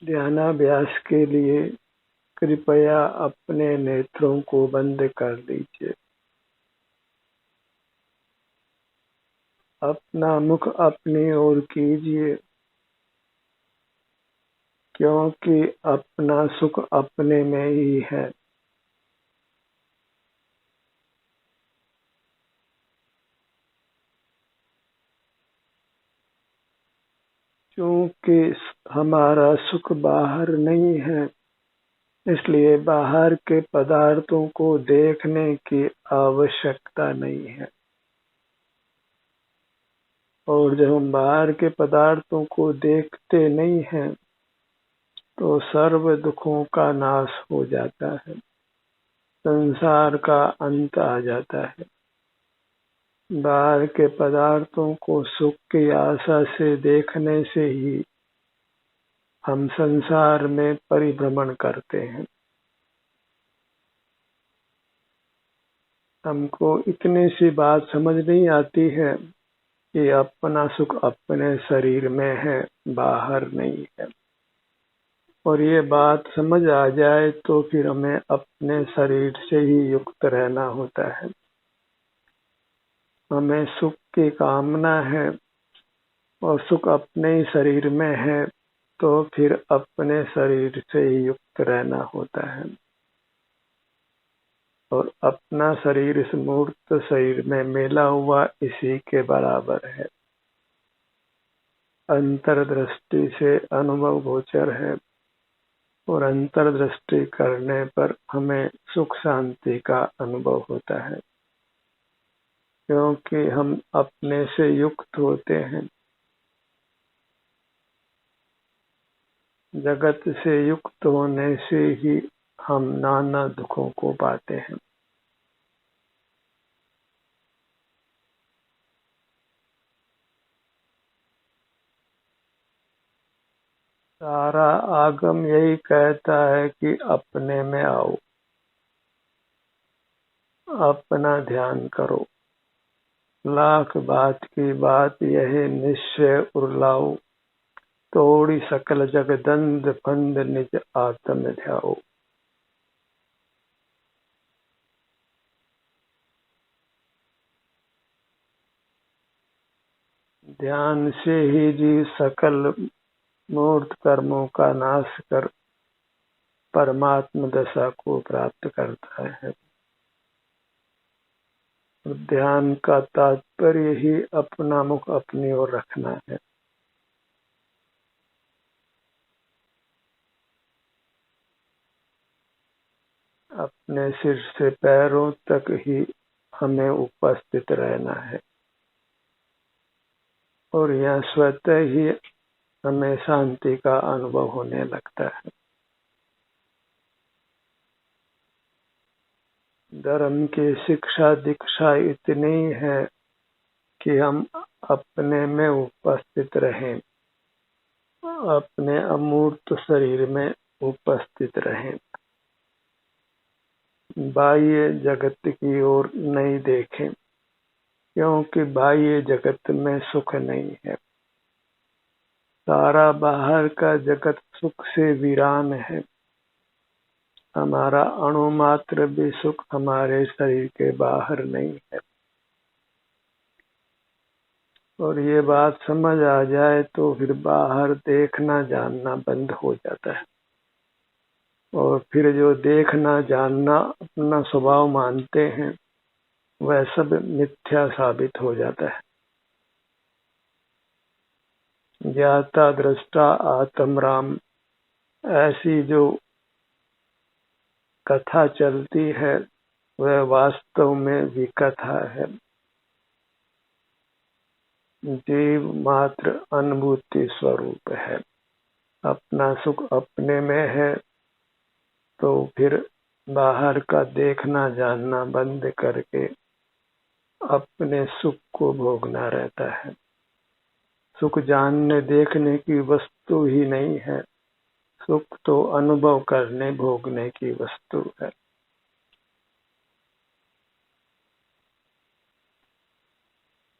ध्यानाभ्यास के लिए कृपया अपने नेत्रों को बंद कर लीजिए। अपना मुख अपनी ओर कीजिए, क्योंकि अपना सुख अपने में ही है। क्योंकि हमारा सुख बाहर नहीं है, इसलिए बाहर के पदार्थों को देखने की आवश्यकता नहीं है। और जब हम बाहर के पदार्थों को देखते नहीं हैं, तो सर्व दुखों का नाश हो जाता है, संसार का अंत आ जाता है। बाहर के पदार्थों को सुख की आशा से देखने से ही हम संसार में परिभ्रमण करते हैं। हमको इतनी सी बात समझ नहीं आती है कि अपना सुख अपने शरीर में है, बाहर नहीं है। और ये बात समझ आ जाए तो फिर हमें अपने शरीर से ही युक्त रहना होता है। हमें सुख की कामना है और सुख अपने ही शरीर में है, तो फिर अपने शरीर से ही युक्त रहना होता है। और अपना शरीर इस मूर्त शरीर में मिला हुआ इसी के बराबर है। अंतर्दृष्टि से अनुभव गोचर है और अंतर्दृष्टि करने पर हमें सुख शांति का अनुभव होता है, क्योंकि हम अपने से युक्त होते हैं। जगत से युक्त होने से ही हम नाना दुखों को पाते हैं। सारा आगम यही कहता है कि अपने में आओ, अपना ध्यान करो। लाख बात की बात यही निश्चय उरलाओ, तोड़ी सकल जगदंद फंद निज आत्म ध्याओ। ध्यान से ही जी सकल मूर्त कर्मों का नाश कर परमात्म दशा को प्राप्त करता है। ध्यान का तात्पर्य ही अपना मुख अपनी ओर रखना है। अपने सिर से पैरों तक ही हमें उपस्थित रहना है, और यह स्वतः ही हमें शांति का अनुभव होने लगता है। धर्म की शिक्षा दीक्षा इतनी है कि हम अपने में उपस्थित रहें, अपने अमूर्त शरीर में उपस्थित रहें, बाह्य जगत की ओर नहीं देखें, क्योंकि बाह्य जगत में सुख नहीं है। सारा बाहर का जगत सुख से वीरान है। हमारा अणु मात्र भी सुख हमारे शरीर के बाहर नहीं है। और ये बात समझ आ जाए तो फिर बाहर देखना जानना बंद हो जाता है, और फिर जो देखना जानना अपना स्वभाव मानते हैं वह सब मिथ्या साबित हो जाता है। ज्ञाता दृष्टा आत्म राम, ऐसी जो कथा चलती है वह वास्तव में विकथा है। जीव मात्र अनुभूति स्वरूप है। अपना सुख अपने में है, तो फिर बाहर का देखना जानना बंद करके अपने सुख को भोगना रहता है। सुख जानने देखने की वस्तु ही नहीं है, सुख तो अनुभव करने भोगने की वस्तु है।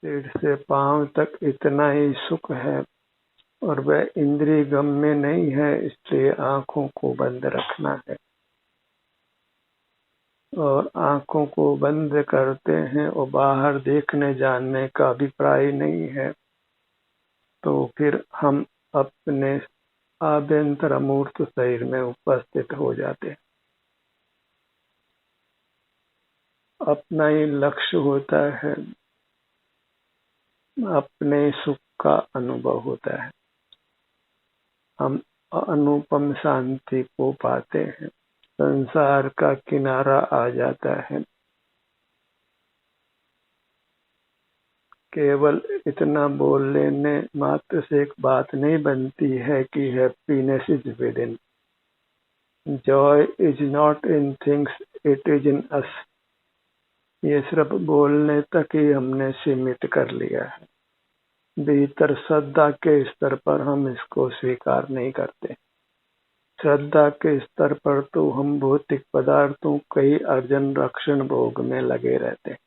सिर से पांव तक इतना ही सुख है, और वह इंद्रिय गम्य नहीं है, इसलिए आंखों को बंद रखना है। और आंखों को बंद करते हैं और बाहर देखने जाने का अभिप्राय नहीं है, तो फिर हम अपने आभ्यंतर अमूर्त शरीर में उपस्थित हो जाते हैं। अपना ही लक्ष्य होता है, अपने सुख का अनुभव होता है। हम अनुपम शांति को पाते हैं, संसार का किनारा आ जाता है। केवल इतना बोल लेने मात्र से एक बात नहीं बनती है कि happiness is within, joy is not in things, it is in us. ये सिर्फ बोलने तक ही हमने सीमित कर लिया है। भीतर श्रद्धा के स्तर पर हम इसको स्वीकार नहीं करते। श्रद्धा के स्तर पर तो हम भौतिक पदार्थों के अर्जन रक्षण भोग में लगे रहते हैं,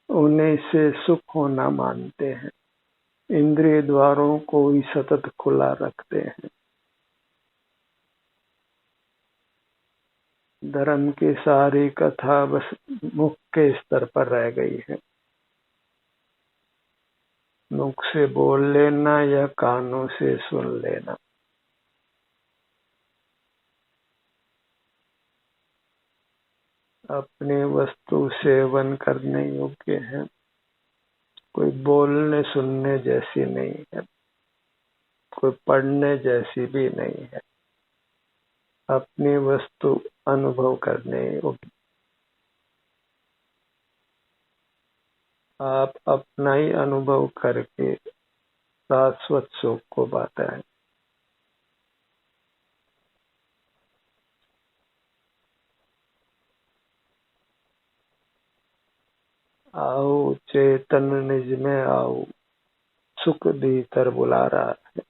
उन्हीं से सुख होना मानते हैं, इंद्रिय द्वारों को ही सतत खुला रखते हैं। धर्म की सारी कथा बस मुख के स्तर पर रह गई है। मुख से बोल लेना या कानों से सुन लेना। अपनी वस्तु सेवन करने योग्य है, कोई बोलने सुनने जैसी नहीं है, कोई पढ़ने जैसी भी नहीं है। अपनी वस्तु अनुभव करने योग्य। आप अपना ही अनुभव करके शाश्वत सुख को पाता है। आओ चेतन निज में आओ, सुख भीतर बुला रहा है।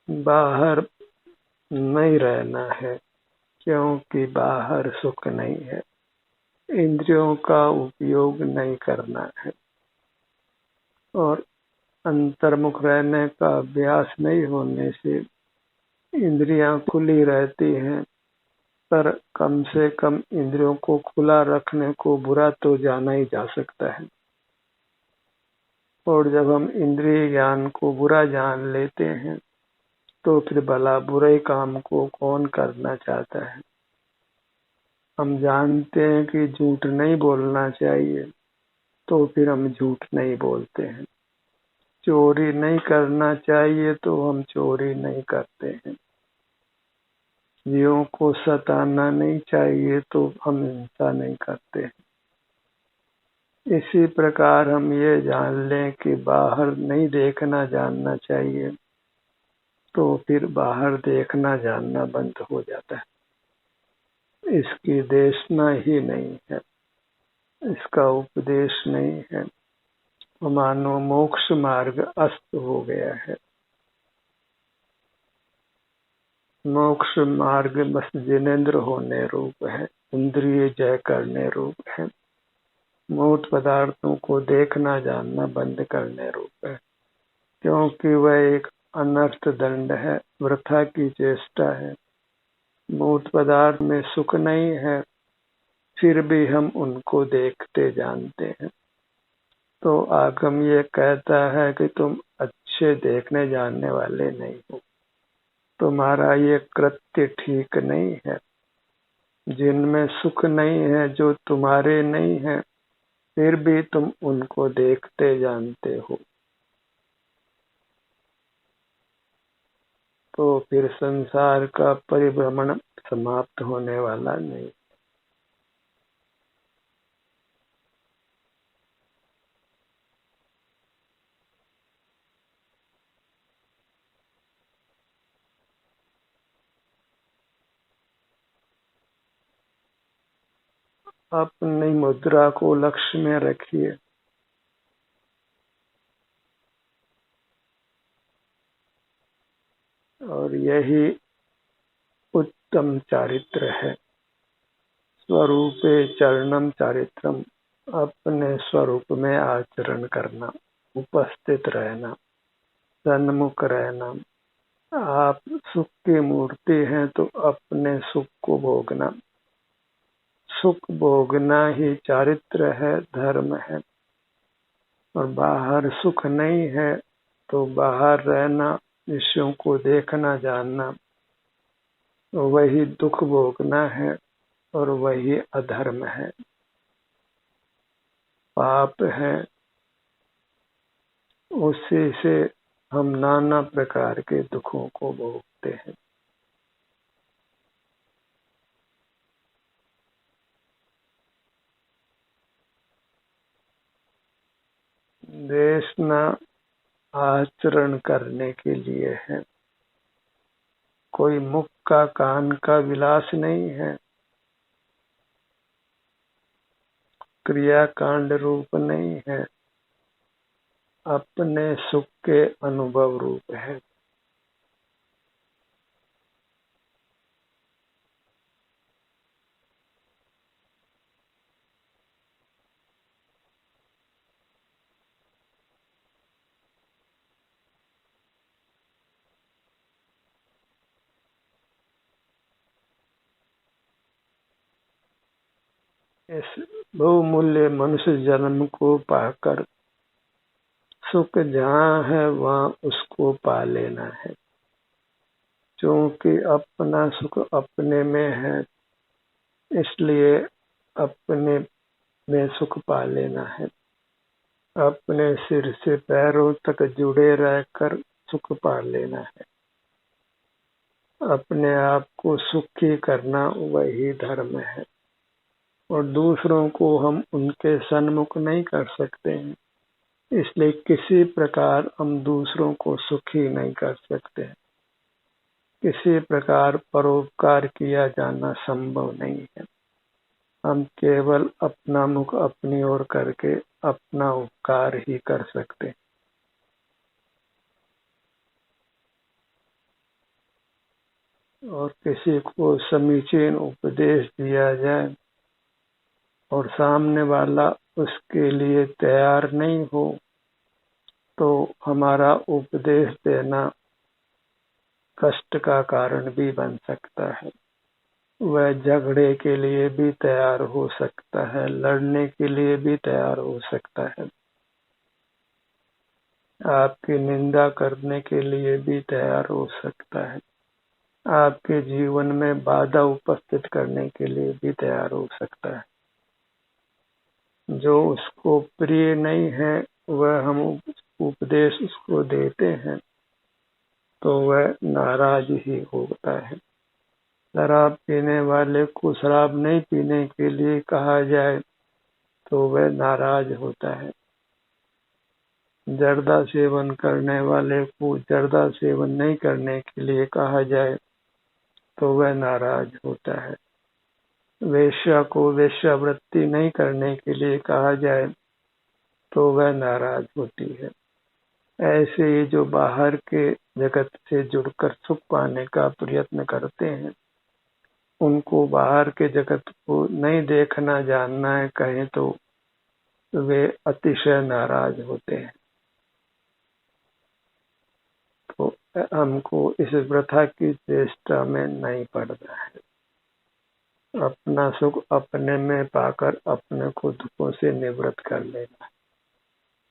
बाहर नहीं रहना है, क्योंकि बाहर सुख नहीं है। इंद्रियों का उपयोग नहीं करना है और अंतर्मुख रहने का अभ्यास नहीं होने से इंद्रियां खुली रहती हैं, पर कम से कम इंद्रियों को खुला रखने को बुरा तो जाना ही जा सकता है। और जब हम इंद्रिय ज्ञान को बुरा जान लेते हैं, तो फिर भला बुरे काम को कौन करना चाहता है। हम जानते हैं कि झूठ नहीं बोलना चाहिए, तो फिर हम झूठ नहीं बोलते हैं। चोरी नहीं करना चाहिए, तो हम चोरी नहीं करते हैं। जीवों को सताना नहीं चाहिए, तो हम हिंसा नहीं करते हैं। इसी प्रकार हम ये जान लें कि बाहर नहीं देखना जानना चाहिए, तो फिर बाहर देखना जानना बंद हो जाता है। इसकी देशना ही नहीं है, इसका उपदेश नहीं है, मानो मोक्ष मार्ग अस्त हो गया है। मोक्ष मार्ग बस जिनेंद्र होने रूप है, इंद्रिय जय करने रूप है, मूर्त पदार्थों को देखना जानना बंद करने रूप है, क्योंकि वह एक अनर्थ दंड है, वृथा की चेष्टा है। मूर्त पदार्थ में सुख नहीं है, फिर भी हम उनको देखते जानते हैं। तो आगम ये कहता है कि तुम अच्छे देखने जानने वाले नहीं हो, तुम्हारा ये कृत्य ठीक नहीं है। जिनमें सुख नहीं है, जो तुम्हारे नहीं है, फिर भी तुम उनको देखते जानते हो, तो फिर संसार का परिभ्रमण समाप्त होने वाला नहीं। अपनी मुद्रा को लक्ष्य में रखिए। और यही उत्तम चारित्र है। स्वरूपे चरणम चारित्रम, अपने स्वरूप में आचरण करना, उपस्थित रहना, सन्मुख रहना। आप सुख की मूर्ति हैं तो अपने सुख को भोगना, सुख भोगना ही चारित्र है, धर्म है। और बाहर सुख नहीं है तो बाहर रहना, विषयों को देखना जानना, वही दुख भोगना है और वही अधर्म है, पाप है। उसी से हम नाना प्रकार के दुखों को भोगते हैं। देशना आचरण करने के लिए है, कोई मुख का कान का विलास नहीं है, क्रियाकांड रूप नहीं है, अपने सुख के अनुभव रूप है। इस बहुमूल्य मनुष्य जन्म को पाकर सुख जहाँ है वहाँ उसको पा लेना है, क्योंकि अपना सुख अपने में है, इसलिए अपने में सुख पा लेना है। अपने सिर से पैरों तक जुड़े रहकर सुख पा लेना है। अपने आप को सुखी करना वही धर्म है। और दूसरों को हम उनके सन्मुख नहीं कर सकते हैं, इसलिए किसी प्रकार हम दूसरों को सुखी नहीं कर सकते। किसी प्रकार परोपकार किया जाना संभव नहीं है। हम केवल अपना मुख अपनी ओर करके अपना उपकार ही कर सकते हैं। और किसी को समीचीन उपदेश दिया जाए और सामने वाला उसके लिए तैयार नहीं हो तो हमारा उपदेश देना कष्ट का कारण भी बन सकता है। वह झगड़े के लिए भी तैयार हो सकता है, लड़ने के लिए भी तैयार हो सकता है, आपकी निंदा करने के लिए भी तैयार हो सकता है, आपके जीवन में बाधा उपस्थित करने के लिए भी तैयार हो सकता है। जो उसको प्रिय नहीं है वह हम उपदेश उसको देते हैं तो वह नाराज ही होता है। शराब पीने वाले को शराब नहीं पीने के लिए कहा जाए तो वह नाराज होता है। जर्दा सेवन करने वाले को जर्दा सेवन नहीं करने के लिए कहा जाए तो वह नाराज होता है। वेश्या को वेश्यावृत्ति नहीं करने के लिए कहा जाए तो वह नाराज होती है। ऐसे ही जो बाहर के जगत से जुड़कर सुख पाने का प्रयत्न करते हैं, उनको बाहर के जगत को नहीं देखना जानना है कहें तो वे अतिशय नाराज होते हैं। तो हमको इस प्रथा की चेष्टा में नहीं पड़ना है। अपना सुख अपने में पाकर अपने को दुखों से निवृत्त कर लेना।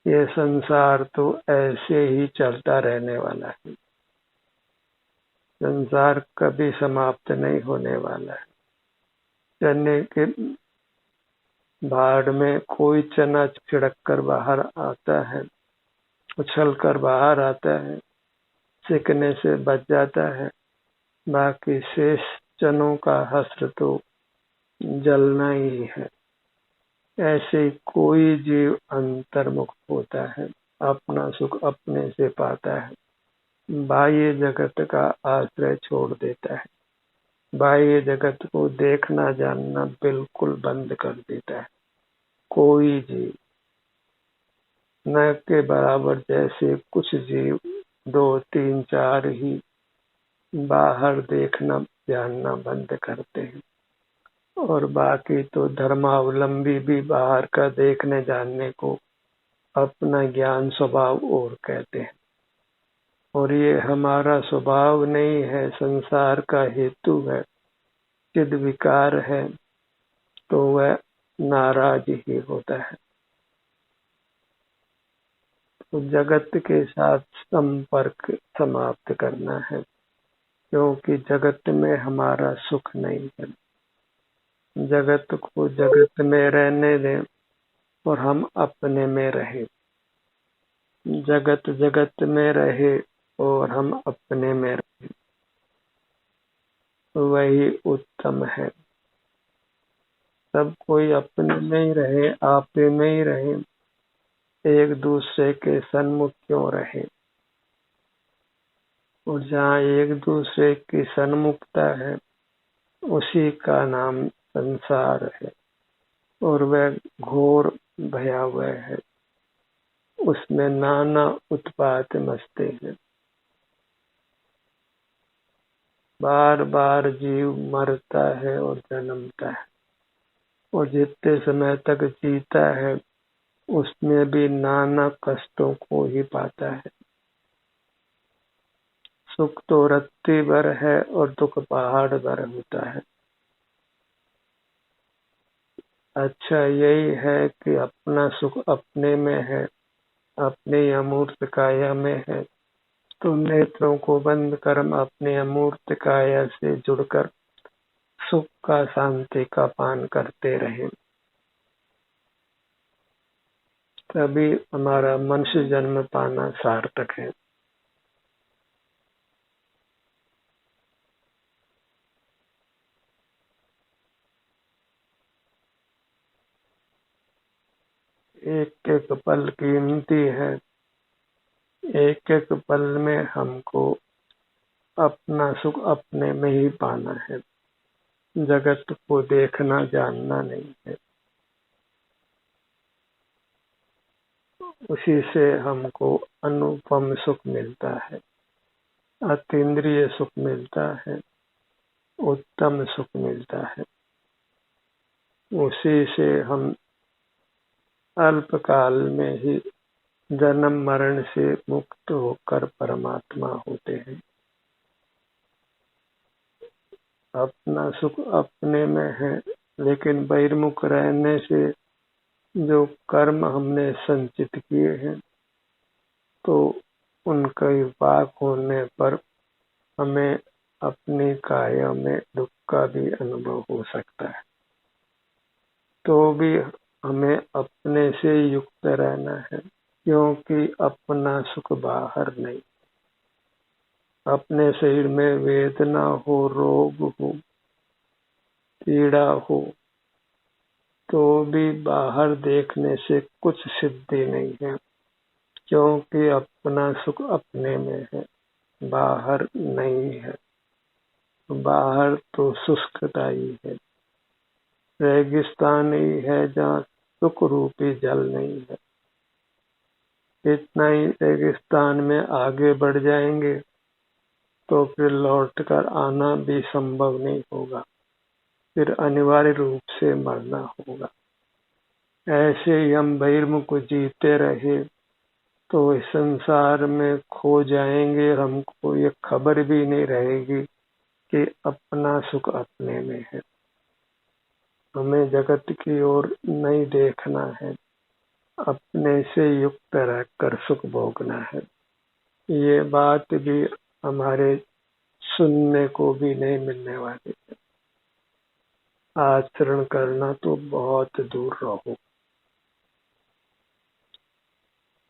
ये संसार तो ऐसे ही चलता रहने वाला है। संसार कभी समाप्त नहीं होने वाला है। चने के भाड़ में कोई चना छिड़क कर बाहर आता है, उछल कर बाहर आता है, सिकने से बच जाता है, बाकी शेष चनों का हश्र तो जलना ही है। ऐसे कोई जीव अंतर्मुख होता है, अपना सुख अपने से पाता है, बाह्य जगत का आश्रय छोड़ देता है, बाह्य जगत को देखना जानना बिल्कुल बंद कर देता है। कोई जीव न के बराबर, जैसे कुछ जीव 2, 3, 4 ही बाहर देखना जानना बंद करते हैं। और बाकी तो धर्मावलंबी भी बाहर का देखने जानने को अपना ज्ञान स्वभाव और कहते हैं। और ये हमारा स्वभाव नहीं है, संसार का हेतु है, चिद विकार है, तो वह नाराज ही होता है। तो जगत के साथ संपर्क समाप्त करना है, क्योंकि जगत में हमारा सुख नहीं है। जगत को जगत में रहने दें और हम अपने में रहे। जगत जगत में रहे और हम अपने में रहे, वही उत्तम है। सब कोई अपने में ही रहे, आप में ही रहे, एक दूसरे के सन्मुख क्यों रहे। और जहाँ एक दूसरे की सन्मुखता है, उसी का नाम संसार है, और वह घोर भयावह है। उसमें नाना उत्पात मचते हैं। बार बार जीव मरता है और जन्मता है, और जितने समय तक जीता है उसमें भी नाना कष्टों को ही पाता है। सुख तो रत्ती भर है और दुख पहाड़ भर होता है। अच्छा यही है कि अपना सुख अपने में है, अपनी अमूर्त काया में है। तो नेत्रों को बंद कर हम अपने अमूर्त काया से जुड़कर सुख का शांति का पान करते रहें, तभी हमारा मनुष्य जन्म पाना सार्थक है। एक एक पल कीमती है। एक एक पल में हमको अपना सुख अपने में ही पाना है। जगत को देखना जानना नहीं है। उसी से हमको अनुपम सुख मिलता है, अतीन्द्रिय सुख मिलता है, उत्तम सुख मिलता है। उसी से हम अल्पकाल में ही जन्म मरण से मुक्त होकर परमात्मा होते हैं। अपना सुख अपने में है, लेकिन बहिर्मुख रहने से जो कर्म हमने संचित किए हैं, तो उनका विपाक होने पर हमें अपनी काया में दुख का भी अनुभव हो सकता है। तो भी हमें अपने से युक्त रहना है, क्योंकि अपना सुख बाहर नहीं। अपने शरीर में वेदना हो, रोग हो, पीड़ा हो, तो भी बाहर देखने से कुछ सिद्धि नहीं है, क्योंकि अपना सुख अपने में है, बाहर नहीं है। बाहर तो शुष्कता ही है, रेगिस्तान ही है जहाँ सुख रूपी जल नहीं है। इतना ही रेगिस्तान में आगे बढ़ जाएंगे तो फिर लौट कर आना भी संभव नहीं होगा, फिर अनिवार्य रूप से मरना होगा। ऐसे ही हम बहिर्मुख जीते रहे तो इस संसार में खो जाएंगे, हमको ये खबर भी नहीं रहेगी कि अपना सुख अपने में है। हमें जगत की ओर नहीं देखना है, अपने से युक्त रहकर सुख भोगना है। ये बात भी हमारे सुनने को भी नहीं मिलने वाली है। आचरण करना तो बहुत दूर रहो।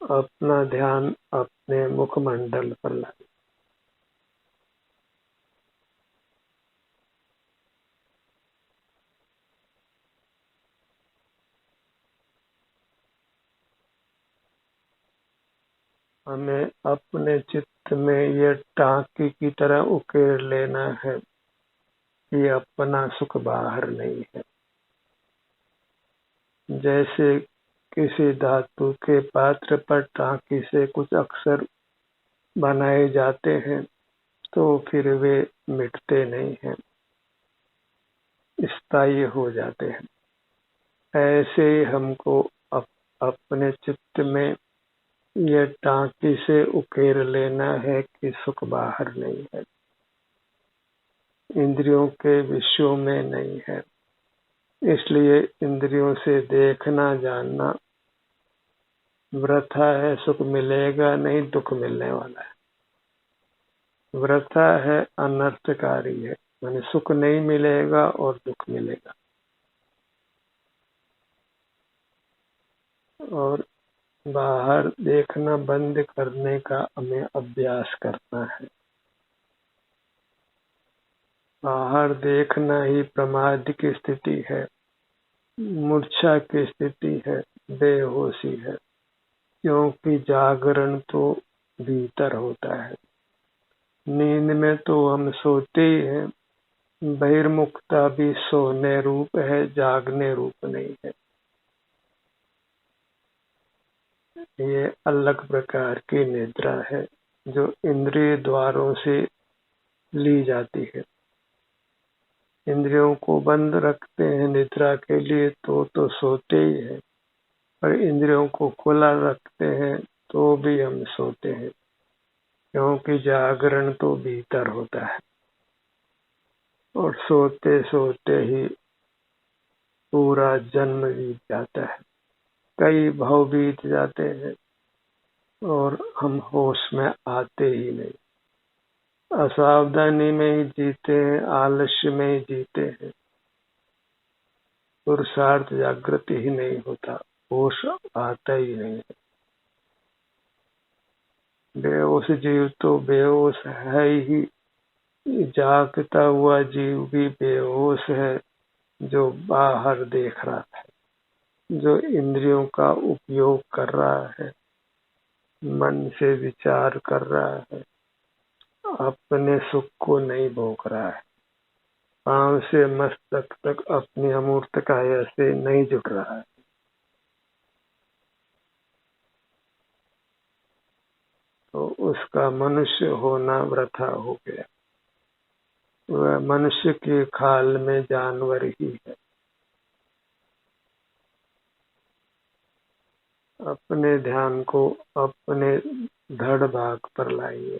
अपना ध्यान अपने मुखमंडल पर लाए। हमें अपने चित्त में ये टांकी की तरह उकेर लेना है कि अपना सुख बाहर नहीं है। जैसे किसी धातु के पात्र पर टांकी से कुछ अक्षर बनाए जाते हैं, तो फिर वे मिटते नहीं हैं, स्थायी हो जाते हैं। ऐसे ही हमको अपने चित्त में यह टांकी से उकेर लेना है कि सुख बाहर नहीं है, इंद्रियों के विषयों में नहीं है। इसलिए इंद्रियों से देखना जानना वृथा है, सुख मिलेगा नहीं, दुख मिलने वाला है। वृथा है, अनर्थकारी है, माने सुख नहीं मिलेगा और दुख मिलेगा। और बाहर देखना बंद करने का हमें अभ्यास करना है। बाहर देखना ही प्रमाद की स्थिति है, मूर्छा की स्थिति है, बेहोशी है, क्योंकि जागरण तो भीतर होता है। नींद में तो हम सोते ही हैं, बहिर्मुखता भी सोने रूप है, जागने रूप नहीं है। ये अलग प्रकार की निद्रा है जो इंद्रिय द्वारों से ली जाती है। इंद्रियों को बंद रखते हैं निद्रा के लिए तो सोते ही हैं, और इंद्रियों को खुला रखते हैं तो भी हम सोते हैं, क्योंकि जागरण तो भीतर होता है। और सोते सोते ही पूरा जन्म बीत जाता है, कई भव बीत जाते हैं और हम होश में आते ही नहीं। असावधानी में ही जीते हैं, आलस्य में ही जीते हैं, पुरुषार्थ जागृति ही नहीं होता, होश आता ही नहीं है। बेहोश जीव तो बेहोश है ही, जागता हुआ जीव भी बेहोश है, जो बाहर देख रहा है, जो इंद्रियों का उपयोग कर रहा है, मन से विचार कर रहा है, अपने सुख को नहीं भोग रहा है, पांव से मस्तक तक अपनी अमूर्त काया से नहीं जुड़ रहा है। तो उसका मनुष्य होना वृथा हो गया, वह मनुष्य की खाल में जानवर ही है। अपने ध्यान को अपने धड़ भाग पर लाइए।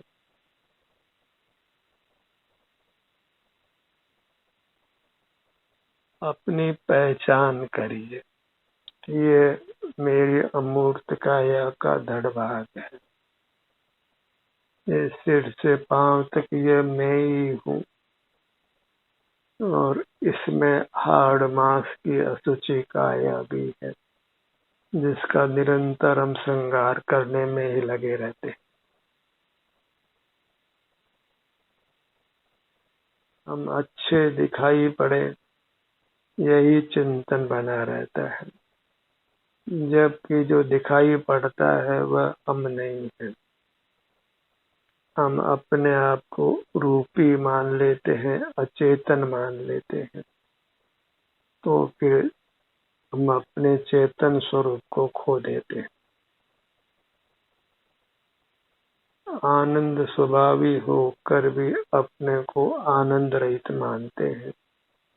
अपनी पहचान करिए, ये मेरी अमूर्त काया का धड़ भाग है, ये सिर से पांव तक ये मैं ही हूँ, और इसमें हाड़ मांस की असुचि काया भी है, जिसका निरंतर हम श्रृंगार करने में ही लगे रहते हैं। हम अच्छे दिखाई पड़े, यही चिंतन बना रहता है, जबकि जो दिखाई पड़ता है वह हम नहीं है। हम अपने आप को रूपी मान लेते हैं, अचेतन मान लेते हैं, तो फिर हम अपने चेतन स्वरूप को खो देते हैं। आनंद स्वभावी होकर भी अपने को आनंद रहित मानते हैं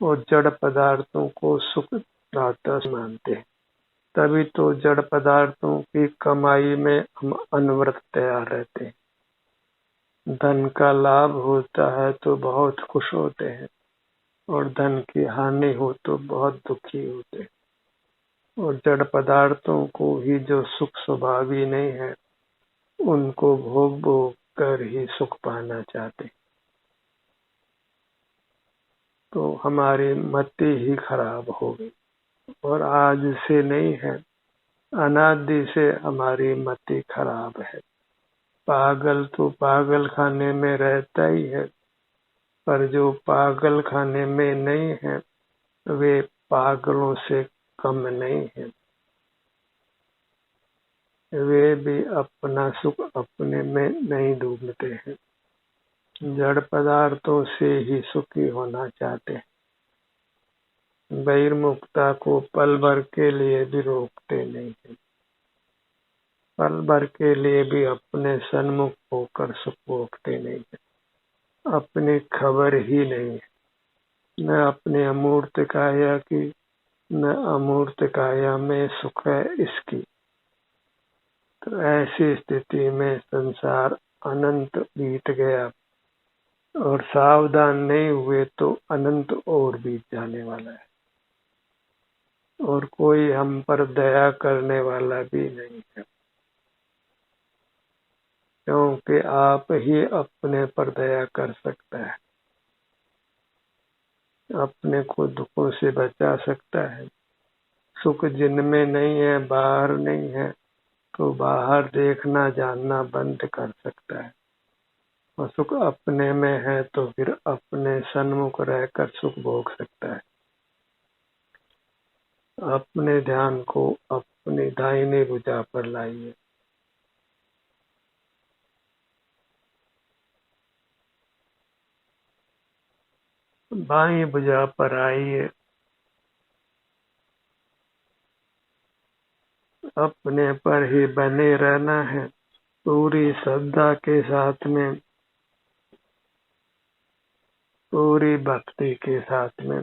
और जड़ पदार्थों को सुख दाता मानते हैं। तभी तो जड़ पदार्थों की कमाई में हम अनवरत तैयार रहते हैं। धन का लाभ होता है तो बहुत खुश होते हैं, और धन की हानि हो तो बहुत दुखी होते हैं। और जड़ पदार्थों को ही जो सुख स्वभावी नहीं है, उनको भोग भोग कर ही सुख पाना चाहते। तो हमारी मति ही खराब हो गई, और आज से नहीं है, अनादि से हमारी मति खराब है। पागल तो पागल खाने में रहता ही है, पर जो पागल खाने में नहीं है वे पागलों से कम नहीं है। वे भी अपना सुख अपने में नहीं ढूंढते हैं, जड़ पदार्थों से ही सुखी होना चाहते हैं। बहिर्मुखता को पल भर के लिए भी रोकते नहीं है, पल भर के लिए भी अपने सन्मुख होकर सुख भोगते नहीं है। अपनी खबर ही नहीं है, न अपने अमूर्त काया की न अमूर्त काया में सुख है इसकी। तो ऐसी स्थिति में संसार अनंत बीत गया और सावधान नहीं हुए तो अनंत और बीत जाने वाला है, और कोई हम पर दया करने वाला भी नहीं है, क्योंकि आप ही अपने पर दया कर सकता है, अपने को दुखों से बचा सकता है। सुख जिनमें नहीं है, बाहर नहीं है, तो बाहर देखना जानना बंद कर सकता है, और सुख अपने में है तो फिर अपने सन्मुख रहकर सुख भोग सकता है। अपने ध्यान को अपनी दाहिनी भुजा पर लाइए। बाईं भुजा पर आइए। अपने पर ही बने रहना है, पूरी श्रद्धा के साथ में, पूरी भक्ति के साथ में।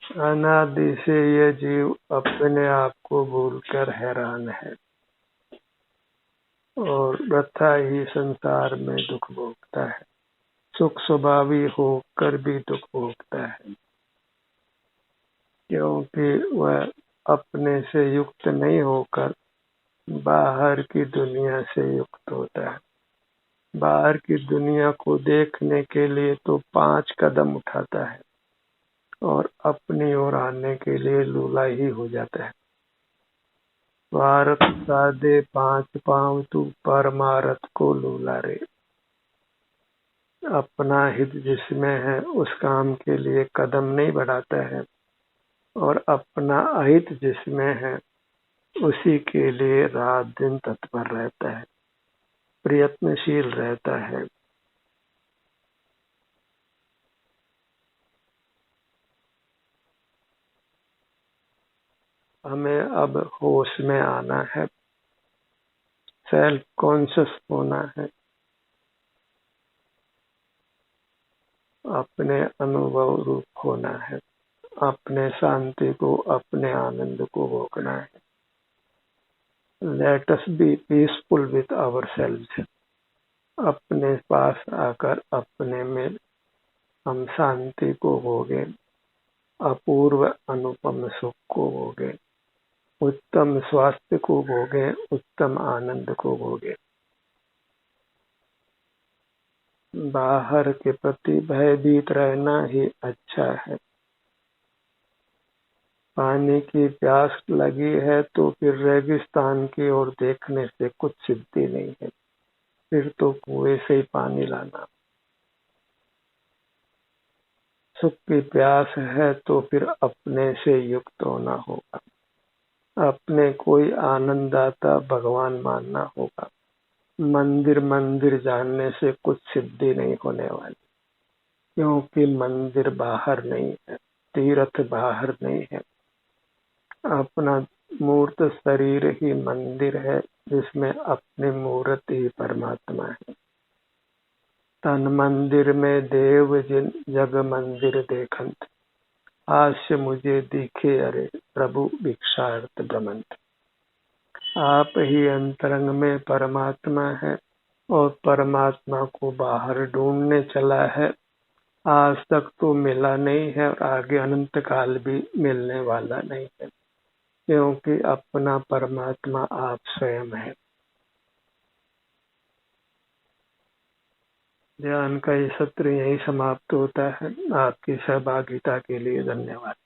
अनादि से ये जीव अपने आप को भूलकर हैरान है और वृथा ही संसार में दुख भोगता है, सुख स्वभावी होकर भी दुख भोगता है, क्योंकि वह अपने से युक्त नहीं होकर बाहर की दुनिया से युक्त होता है। बाहर की दुनिया को देखने के लिए तो 5 कदम उठाता है और अपनी ओर आने के लिए लूला ही हो जाता है। भारत साधे 5 पांव तू परमारथ को लूला रे। अपना हित जिसमें है उस काम के लिए कदम नहीं बढ़ाता है, और अपना अहित जिसमें है उसी के लिए रात दिन तत्पर रहता है, प्रयत्नशील रहता है। हमें अब होश में आना है, सेल्फ कॉन्शियस होना है, अपने अनुभव रूप होना है, अपने शांति को, अपने आनंद को भोगना है। Let us be peaceful with our selves. अपने पास आकर अपने में हम शांति को भोगे, अपूर्व अनुपम सुख को भोगे, उत्तम स्वास्थ्य को भोगे, उत्तम आनंद को भोगे। बाहर के प्रति भयभीत रहना ही अच्छा है। पानी की प्यास लगी है तो फिर रेगिस्तान की ओर देखने से कुछ सिद्धि नहीं है, फिर तो कुएं से ही पानी लाना। सुख की प्यास है तो फिर अपने से युक्त होना होगा, अपने कोई आनंददाता भगवान मानना होगा। मंदिर मंदिर जानने से कुछ सिद्धि नहीं होने वाली, क्योंकि मंदिर बाहर नहीं है, तीर्थ बाहर नहीं है। अपना मूर्त शरीर ही मंदिर है, जिसमें अपनी मूर्त ही परमात्मा है। तन मंदिर में देव जिन जग मंदिर देखंत, हास्य मुझे दिखे अरे प्रभु भिक्षार्थ भ्रमंत। आप ही अंतरंग में परमात्मा है और परमात्मा को बाहर ढूंढने चला है। आज तक तो मिला नहीं है और आगे अनंत काल भी मिलने वाला नहीं है, क्योंकि अपना परमात्मा आप स्वयं है। ध्यान का ये सत्र यही समाप्त होता है। आपकी सहभागिता के लिए धन्यवाद।